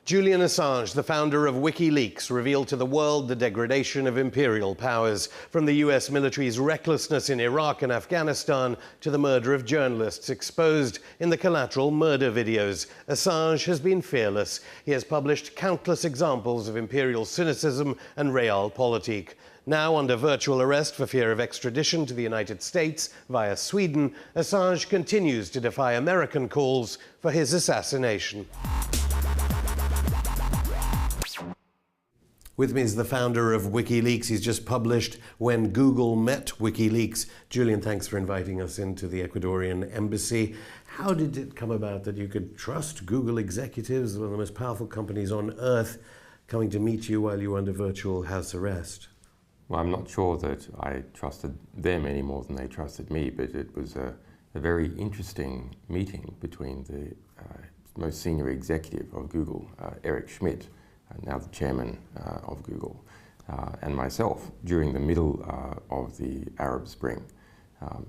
Julian Assange, the founder of Wikileaks, revealed to the world the degradation of imperial powers, from the US military's recklessness in Iraq and Afghanistan to the murder of journalists exposed in the collateral murder videos. Assange has been fearless. He has published countless examples of imperial cynicism and realpolitik. Now under virtual arrest for fear of extradition to the United States via Sweden, Assange continues to defy American calls for his assassination. With me is the founder of Wikileaks. He's just published When Google Met Wikileaks. Julian, thanks for inviting us into the Ecuadorian embassy. How did it come about that you could trust Google executives, one of the most powerful companies on earth, coming to meet you while you were under virtual house arrest? Well, I'm not sure that I trusted them any more than they trusted me, but it was a very interesting meeting between the most senior executive of Google, Eric Schmidt, now the chairman of Google, and myself during the middle of the Arab Spring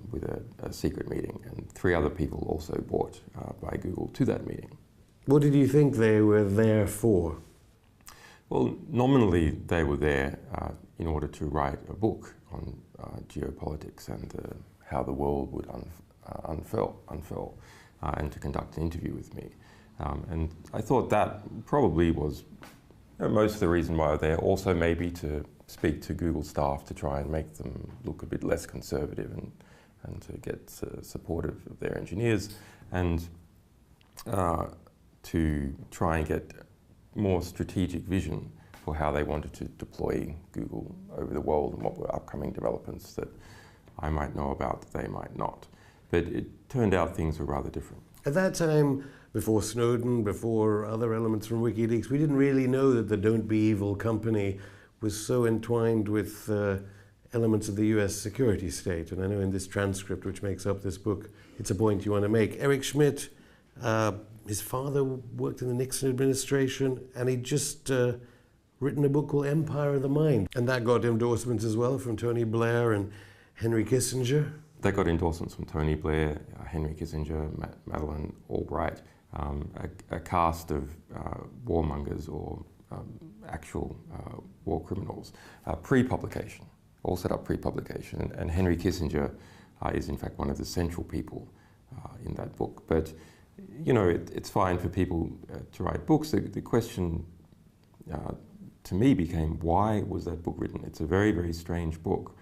with a secret meeting, and 3 other people also brought by Google to that meeting. What did you think they were there for? Well, nominally they were there in order to write a book on geopolitics and how the world would unfurl, and to conduct an interview with me. And I thought that probably was most of the reason why they're also maybe to speak to Google staff to try and make them look a bit less conservative and to get supportive of their engineers, and to try and get more strategic vision for how they wanted to deploy Google over the world and what were upcoming developments that I might know about that they might not. But it turned out things were rather different. At that time, before Snowden, before other elements from WikiLeaks, we didn't really know that the Don't Be Evil company was so entwined with elements of the US security state. And I know in this transcript, which makes up this book, it's a point you want to make. Eric Schmidt, his father worked in the Nixon administration, and he'd just written a book called Empire of the Mind. And that got endorsements as well from Tony Blair and Henry Kissinger. They got endorsements from Tony Blair, Henry Kissinger, Madeleine Albright, a cast of warmongers or actual war criminals, pre-publication, all set up pre-publication. And Henry Kissinger is in fact one of the central people in that book. But you know, it's fine for people to write books. The question to me became, why was that book written? It's a very, very strange book.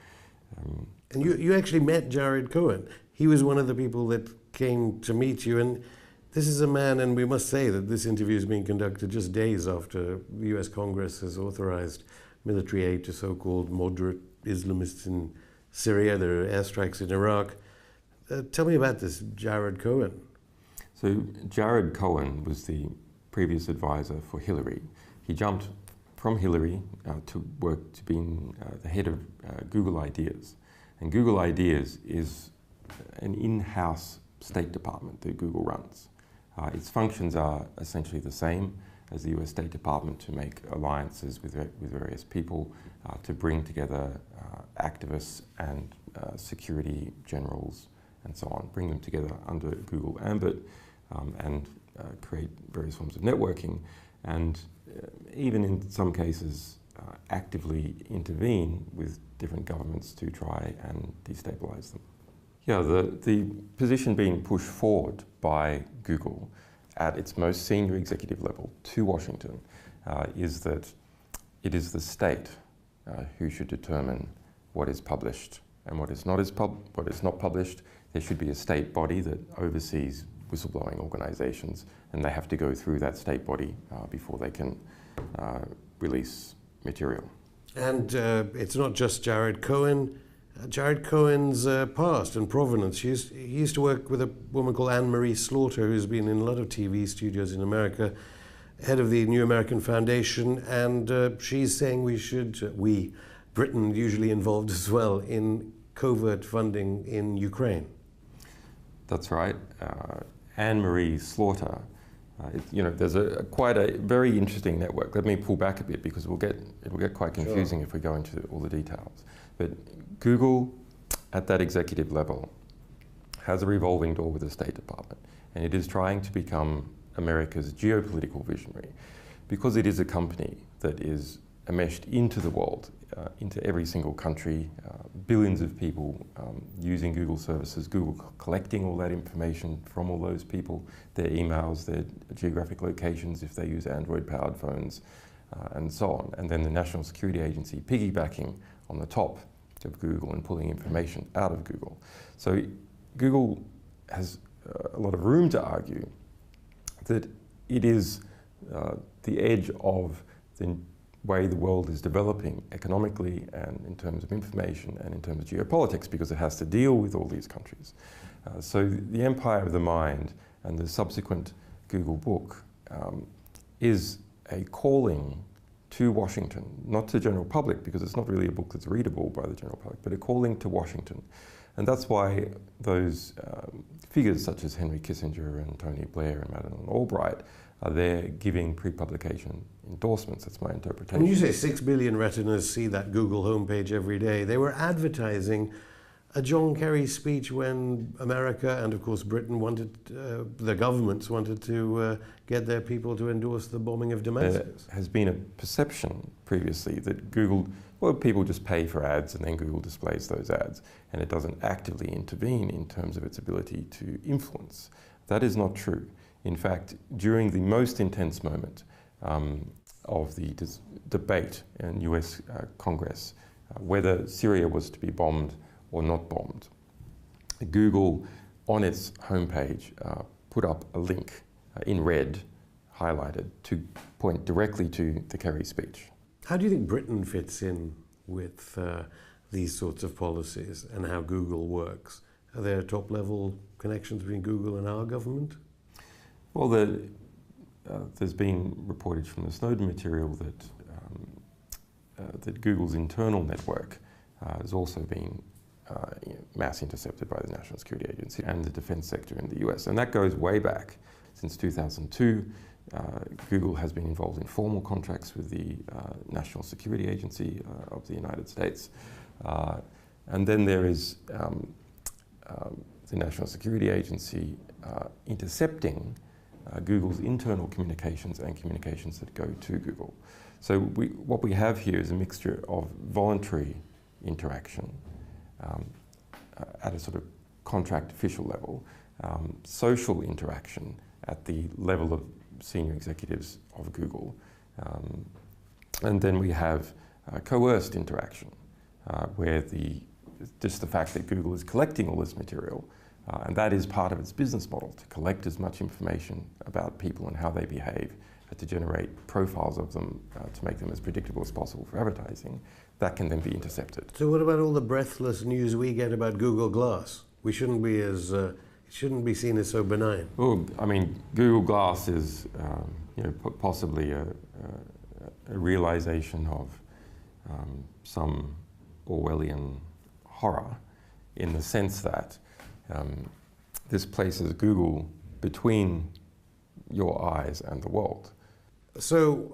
And you actually met Jared Cohen. He was one of the people that came to meet you. And this is a man, and we must say that this interview is being conducted just days after the US Congress has authorized military aid to so-called moderate Islamists in Syria. There are airstrikes in Iraq. Tell me about this Jared Cohen. So Jared Cohen was the previous advisor for Hillary. He jumped from Hillary to work to being the head of Google Ideas. And Google Ideas is an in-house State Department that Google runs. Its functions are essentially the same as the US State Department, to make alliances with various people, to bring together activists and security generals and so on, bring them together under Google ambit, and create various forms of networking, and even in some cases actively intervene with different governments to try and destabilize them. Yeah, the position being pushed forward by Google at its most senior executive level to Washington is that it is the state who should determine what is published and what is not published. There should be a state body that oversees whistleblowing organizations, and they have to go through that state body before they can release material. And it's not just Jared Cohen. Jared Cohen's past and provenance. He used to work with a woman called Anne-Marie Slaughter, who's been in a lot of TV studios in America, head of the New American Foundation, and she's saying Britain usually involved as well, in covert funding in Ukraine. That's right. Anne-Marie Slaughter, there's quite a very interesting network. Let me pull back a bit, because it will get quite confusing. Sure. If we go into all the details. But Google, at that executive level, has a revolving door with the State Department, and it is trying to become America's geopolitical visionary. because it is a company that is enmeshed into the world, into every single country, billions of people using Google services, Google collecting all that information from all those people, their emails, their geographic locations if they use Android-powered phones, and so on. And then the National Security Agency piggybacking on the top of Google and pulling information out of Google. So Google has a lot of room to argue that it is the edge of the way the world is developing economically and in terms of information and in terms of geopolitics, because it has to deal with all these countries. So the empire of the mind and the subsequent Google book is a calling to Washington, not to the general public, because it's not really a book that's readable by the general public, but a calling to Washington. And that's why those figures such as Henry Kissinger and Tony Blair and Madeleine Albright are there giving pre-publication endorsements. That's my interpretation. When you say 6 billion retinas see that Google homepage every day, they were advertising a John Kerry speech when America and of course Britain wanted, the governments wanted to get their people to endorse the bombing of Damascus. There has been a perception previously that Google, well, people just pay for ads and then Google displays those ads and it doesn't actively intervene in terms of its ability to influence. That is not true. In fact, during the most intense moment of the debate in US Congress, whether Syria was to be bombed or not bombed, Google on its homepage put up a link in red, highlighted, to point directly to the Kerry speech. How do you think Britain fits in with these sorts of policies and how Google works? Are there top-level connections between Google and our government? Well, there's been reportage from the Snowden material that that Google's internal network has also been mass intercepted by the National Security Agency and the defense sector in the US. And that goes way back. Since 2002, Google has been involved in formal contracts with the National Security Agency of the United States. And then there is the National Security Agency intercepting Google's internal communications and communications that go to Google. So what we have here is a mixture of voluntary interaction at a sort of contract official level, social interaction at the level of senior executives of Google, and then we have coerced interaction, where just the fact that Google is collecting all this material, and that is part of its business model, to collect as much information about people and how they behave, to generate profiles of them, to make them as predictable as possible for advertising, that can then be intercepted. So what about all the breathless news we get about Google Glass? We shouldn't be as, it shouldn't be seen as so benign. Well, I mean, Google Glass is possibly a realization of some Orwellian horror, in the sense that this places Google between your eyes and the world. So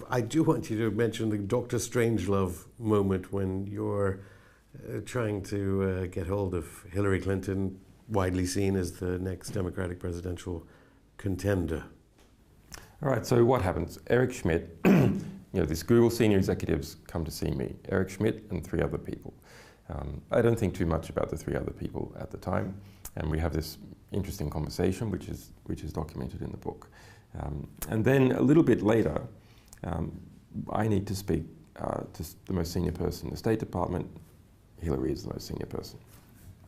I do want you to mention the Dr. Strangelove moment when you're trying to get hold of Hillary Clinton, widely seen as the next Democratic presidential contender. All right, so what happens? Eric Schmidt, these Google senior executives come to see me, Eric Schmidt and 3 other people. I don't think too much about the 3 other people at the time, and we have this interesting conversation, which is documented in the book. And then a little bit later, I need to speak to the most senior person in the State Department. Hillary is the most senior person.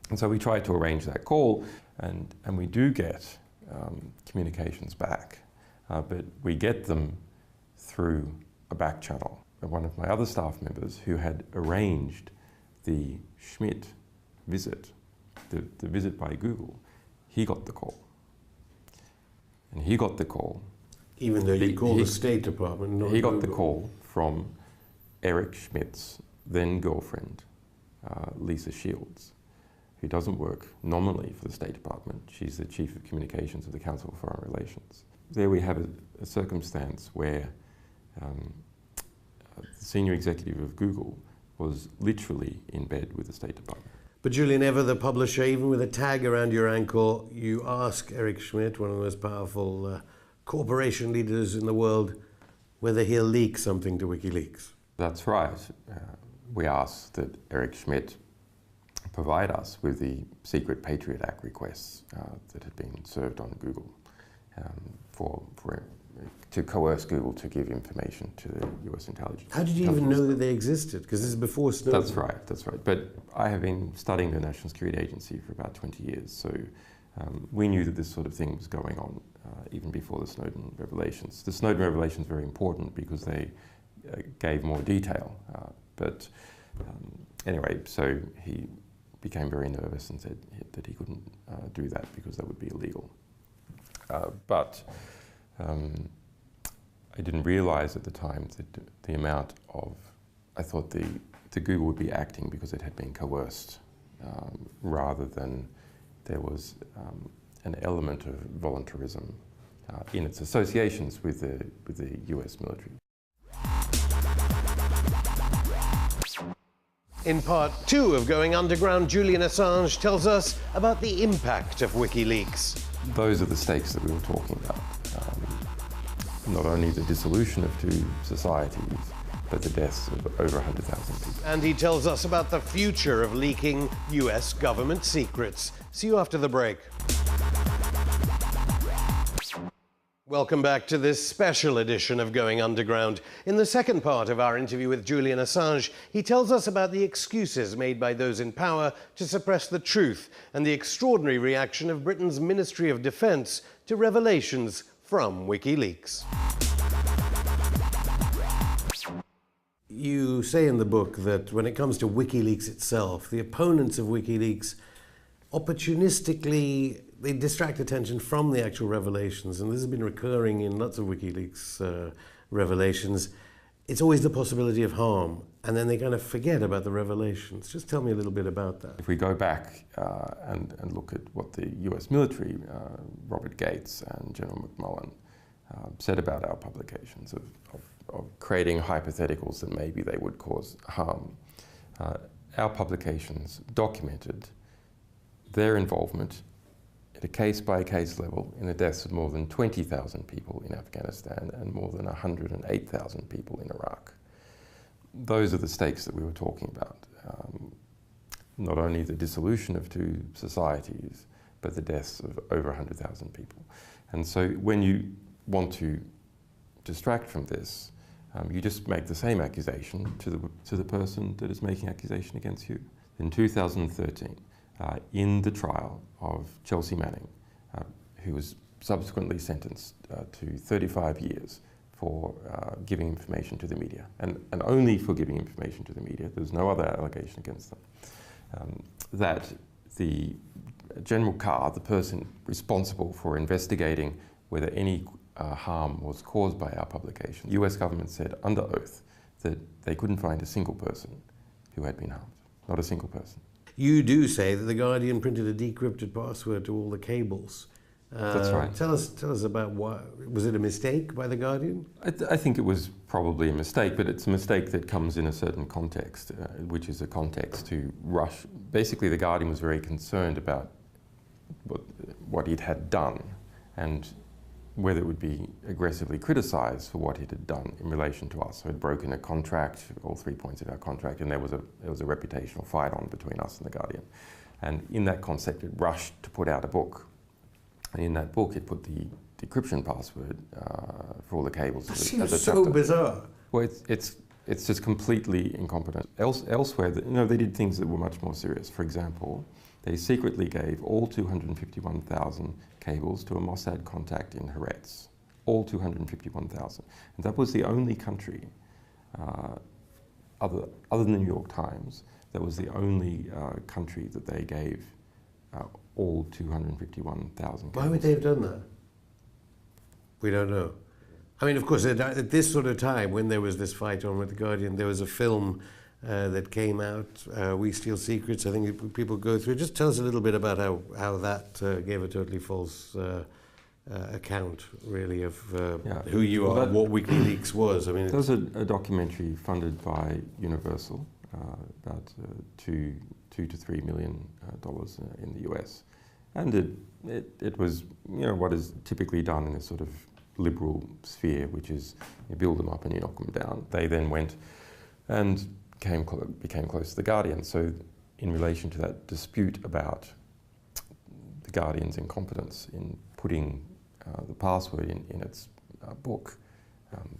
And so we try to arrange that call, and we do get communications back, but we get them through a back channel. One of my other staff members who had arranged the Schmidt visit, the visit by Google, he got the call. And he got the call. Even though you called the State Department, not He got Google. the call from Eric Schmidt's then girlfriend, Lisa Shields, who doesn't work nominally for the State Department. She's the Chief of Communications of the Council for Foreign Relations. There we have a circumstance where the senior executive of Google was literally in bed with the State Department. But Julian, ever the publisher, even with a tag around your ankle, you ask Eric Schmidt, one of the most powerful corporation leaders in the world, whether he'll leak something to WikiLeaks. That's right. We asked that Eric Schmidt provide us with the secret Patriot Act requests that had been served on Google to coerce Google to give information to the US intelligence. How did you even know that they existed? Because this is before Snowden. That's right. But I have been studying the National Security Agency for about 20 years, so we knew that this sort of thing was going on even before the Snowden revelations. The Snowden revelations are very important because they gave more detail. Anyway, so he became very nervous and said that he couldn't do that because that would be illegal. I didn't realize at the time that the amount of, I thought the Google would be acting because it had been coerced rather than there was an element of voluntarism in its associations with the US military. In part 2 of Going Underground, Julian Assange tells us about the impact of WikiLeaks. Those are the stakes that we were talking about. Not only the dissolution of two societies, but the deaths of over 100,000 people. And he tells us about the future of leaking US government secrets. See you after the break. Welcome back to this special edition of Going Underground. In the second part of our interview with Julian Assange, he tells us about the excuses made by those in power to suppress the truth and the extraordinary reaction of Britain's Ministry of Defence to revelations from WikiLeaks. You say in the book that when it comes to WikiLeaks itself, the opponents of WikiLeaks opportunistically they distract attention from the actual revelations, and this has been recurring in lots of WikiLeaks revelations. It's always the possibility of harm, and then they kind of forget about the revelations. Just tell me a little bit about that. If we go back and look at what the US military, Robert Gates and General McMullen, said about our publications of creating hypotheticals that maybe they would cause harm, our publications documented their involvement at a case-by-case level in the deaths of more than 20,000 people in Afghanistan and more than 108,000 people in Iraq. Those are the stakes that we were talking about. Not only the dissolution of two societies, but the deaths of over 100,000 people. And so when you want to distract from this, you just make the same accusation to the person that is making accusation against you. In 2013, in the trial of Chelsea Manning, who was subsequently sentenced to 35 years for giving information to the media, and only for giving information to the media. There's no other allegation against them. That the General Carr, the person responsible for investigating whether any harm was caused by our publication, the US government said under oath that they couldn't find a single person who had been harmed, not a single person. You do say that The Guardian printed a decrypted password to all the cables. That's right. Tell us about why. Was it a mistake by The Guardian? I think it was probably a mistake, but it's a mistake that comes in a certain context, which is a context to rush. Basically, The Guardian was very concerned about what it had done and whether it would be aggressively criticised for what it had done in relation to us. So it had broken a contract, all 3 points of our contract, and there was a reputational fight on between us and The Guardian. And in that concept, it rushed to put out a book. And in that book, it put the decryption password for all the cables. That seems so bizarre. Well, it's just completely incompetent. Elsewhere, they did things that were much more serious. For example, they secretly gave all 251,000 cables to a Mossad contact in Haaretz. All 251,000. And that was the only country, other than the New York Times, that was the only country that they gave all 251,000 cables. Why would they have done that? We don't know. I mean, of course, at this sort of time, when there was this fight on with The Guardian, there was a film that came out, We Steal Secrets. I think people go through. Just tell us a little bit about how that gave a totally false account, really, of who you are, what WikiLeaks was. I mean, there was a documentary funded by Universal, about $2 to $3 million in the US, and it was what is typically done in a sort of liberal sphere, which is you build them up and you knock them down. They then went and became close to the Guardian. So in relation to that dispute about the Guardian's incompetence in putting the password in its book,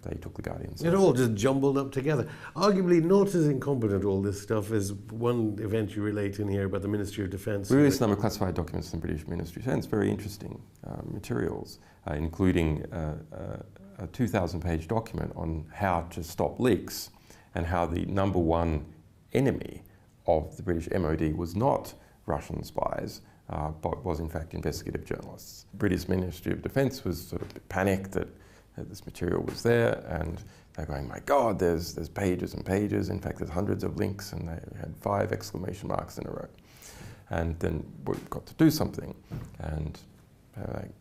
they took the Guardian's. It all just jumbled up together. Arguably not as incompetent, all this stuff, as one event you relate in here about the Ministry of Defence. We released a number of classified documents from the British Ministry of Defence, very interesting materials, including a 2,000-page document on how to stop leaks and how the number one enemy of the British MOD was not Russian spies, but was in fact investigative journalists. The British Ministry of Defence was sort of panicked that this material was there, and they're going, my God, there's pages and pages. In fact, there's hundreds of links, and they had 5 exclamation marks in a row. And then we've got to do something. And they're like,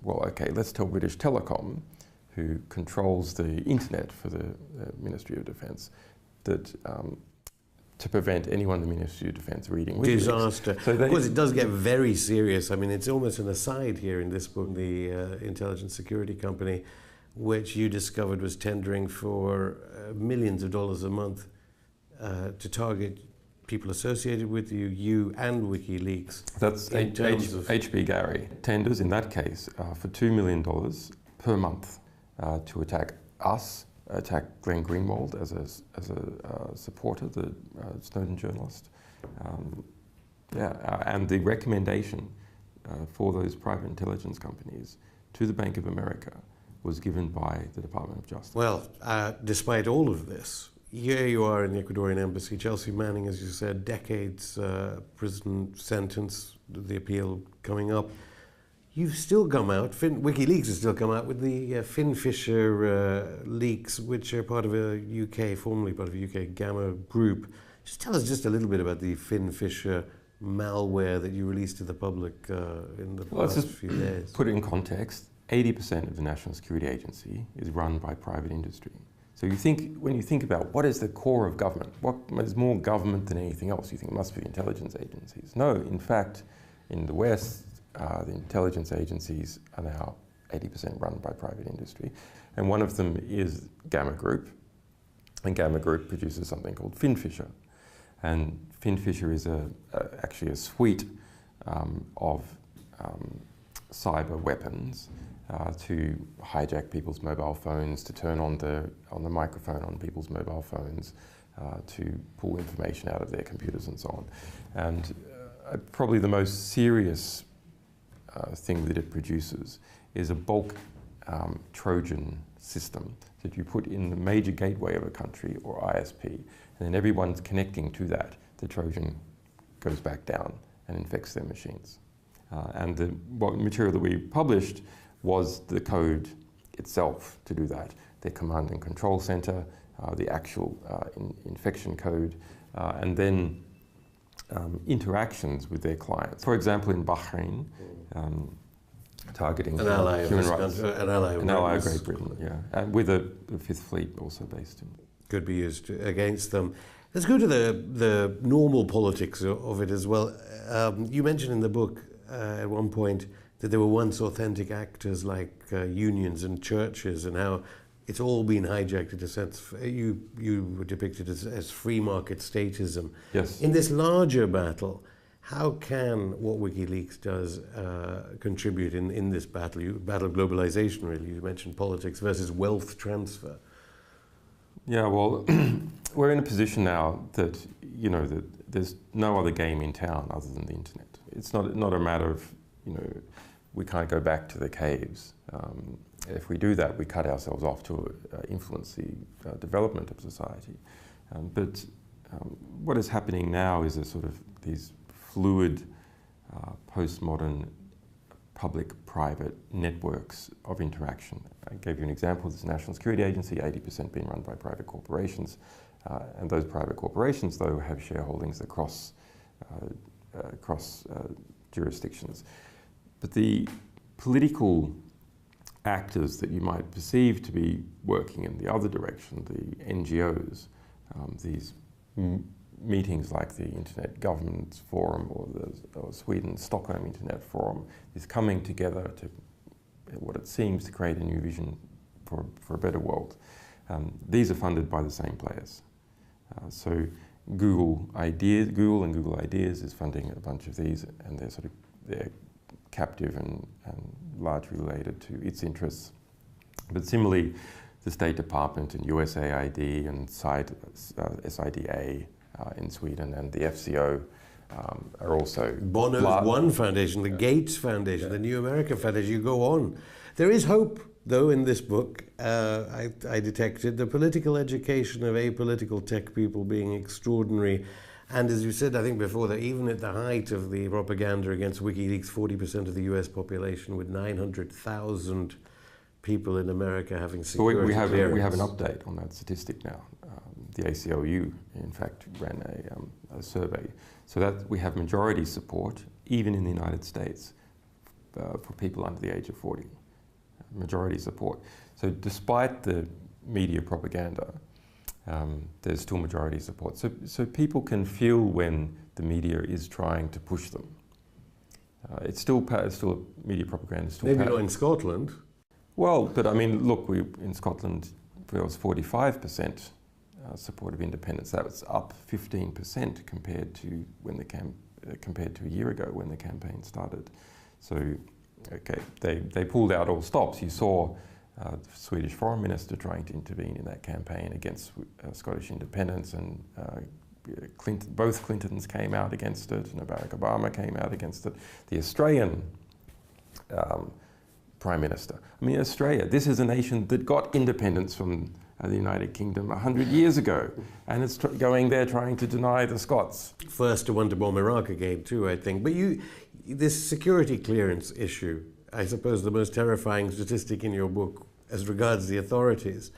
well, okay, let's tell British Telecom, who controls the internet for the Ministry of Defence, that to prevent anyone in the Ministry of Defence reading Wikileaks. Disaster. So of course, it does get very serious. I mean, it's almost an aside here in this book, the intelligence security company, which you discovered was tendering for millions of dollars a month to target people associated with you and WikiLeaks. That's HB Gary. Tenders, in that case, for $2 million per month to attack us, attack Glenn Greenwald as a supporter, the Snowden journalist. And the recommendation for those private intelligence companies to the Bank of America was given by the Department of Justice. Well, despite all of this, here you are in the Ecuadorian embassy. Chelsea Manning, as you said, decades prison sentence, the appeal coming up. You've still come out, WikiLeaks has still come out with the FinFisher leaks, which are part of a UK, formerly part of a UK Gamma group. Just tell us just a little bit about the FinFisher malware that you released to the public in the last few days. Put it in context, 80% of the National Security Agency is run by private industry. So when you think about what is the core of government, what is more government than anything else, you think it must be intelligence agencies. No, in fact, in the West, the intelligence agencies are now 80% run by private industry. And one of them is Gamma Group. And Gamma Group produces something called FinFisher. And FinFisher is actually a suite of cyber weapons to hijack people's mobile phones, to turn on the microphone on people's mobile phones, to pull information out of their computers and so on. And probably the most serious thing that it produces is a bulk Trojan system that you put in the major gateway of a country or ISP, and then everyone's connecting to that. The Trojan goes back down and infects their machines. And the material that we published was the code itself to do that. Their command and control center, the actual infection code, and then interactions with their clients. For example, in Bahrain, targeting human rights. An ally of Great Britain, yeah. And with a Fifth Fleet also based in. Could be used against them. Let's go to the normal politics of it as well. You mentioned in the book at one point that there were once authentic actors like unions and churches, and how it's all been hijacked in a sense. You were depicted as free market statism. Yes. In this larger battle, how can what WikiLeaks does contribute in this battle? Battle of globalization, really. You mentioned politics versus wealth transfer. Yeah, well, we're in a position now that, that there's no other game in town other than the internet. It's not a matter of, we can't go back to the caves. If we do that, we cut ourselves off to influence the development of society. But what is happening now is a sort of these fluid, postmodern, public-private networks of interaction. I gave you an example of this National Security Agency, 80% being run by private corporations. And those private corporations, though, have shareholdings across jurisdictions. But the political actors that you might perceive to be working in the other direction, the NGOs, these meetings like the Internet Governance Forum or Sweden's Stockholm Internet Forum, is coming together to what it seems to create a new vision for a better world. These are funded by the same players. So Google and Google Ideas is funding a bunch of these, and they're captive and largely related to its interests. But similarly, the State Department and USAID and SIDA in Sweden and the FCO are also... Bono's One Foundation, the Gates Foundation, the New America Foundation, you go on. There is hope, though, in this book. I detected the political education of apolitical tech people being extraordinary. And as you said, I think before, that even at the height of the propaganda against WikiLeaks, 40% of the US population, with 900,000 people in America having security clearance. We have an update on that statistic now. The ACLU, in fact, ran a survey. So that we have majority support, even in the United States, for people under the age of 40. Majority support. So despite the media propaganda, there's still majority support. So people can feel when the media is trying to push them. It's still media propaganda. Maybe not in Scotland. Well, but I mean, look, in Scotland, there was 45% support of independence. That was up 15% compared to compared to a year ago when the campaign started. So, okay, they pulled out all stops. You saw the Swedish Foreign Minister trying to intervene in that campaign against Scottish independence, and both Clintons came out against it, and Barack Obama came out against it. The Australian Prime Minister. I mean, Australia, this is a nation that got independence from the United Kingdom 100 years ago, and it's going there trying to deny the Scots. First to want to bomb Iraq again too, I think. But this security clearance issue, I suppose the most terrifying statistic in your book as regards the authorities,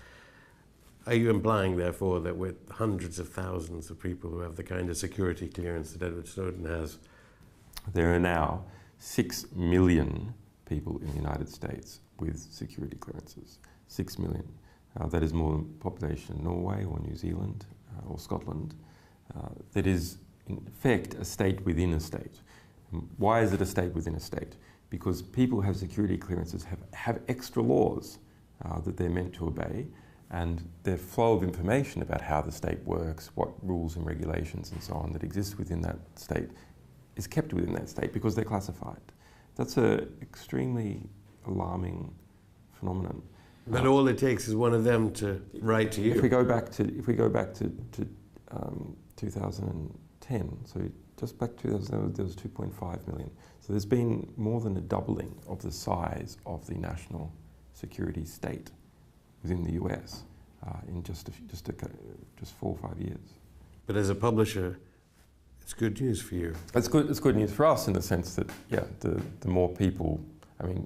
are you implying therefore that with hundreds of thousands of people who have the kind of security clearance that Edward Snowden has? There are now 6 million people in the United States with security clearances. 6 million. That is more than the population of Norway or New Zealand or Scotland. That is, in effect, a state within a state. Why is it a state within a state? Because people who have security clearances have extra laws that they're meant to obey, and their flow of information about how the state works, what rules and regulations and so on that exist within that state is kept within that state because they're classified. That's an extremely alarming phenomenon. But all it takes is one of them to write to you. If we go back to 2010, so just back to 2000, there was 2.5 million. So there's been more than a doubling of the size of the national security state within the US in just 4 or 5 years. But as a publisher, it's good news for you. It's good news for us in the sense that, yeah, the more people, I mean,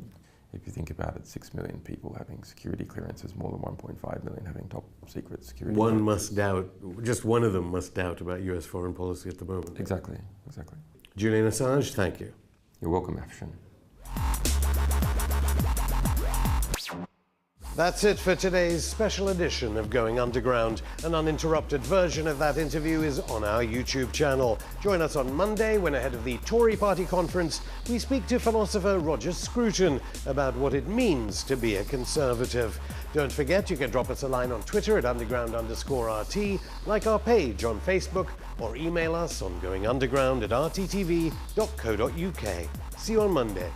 if you think about it, 6 million people having security clearances, more than 1.5 million having top secret security One clearances. must doubt, just one of them must doubt about US foreign policy at the moment. Exactly, exactly. Julian Assange, thank you. You're welcome, Afshin. That's it for today's special edition of Going Underground. An uninterrupted version of that interview is on our YouTube channel. Join us on Monday when, ahead of the Tory party conference, we speak to philosopher Roger Scruton about what it means to be a conservative. Don't forget, you can drop us a line on Twitter at underground_RT, like our page on Facebook, or email us on goingunderground@rttv.co.uk. See you on Monday.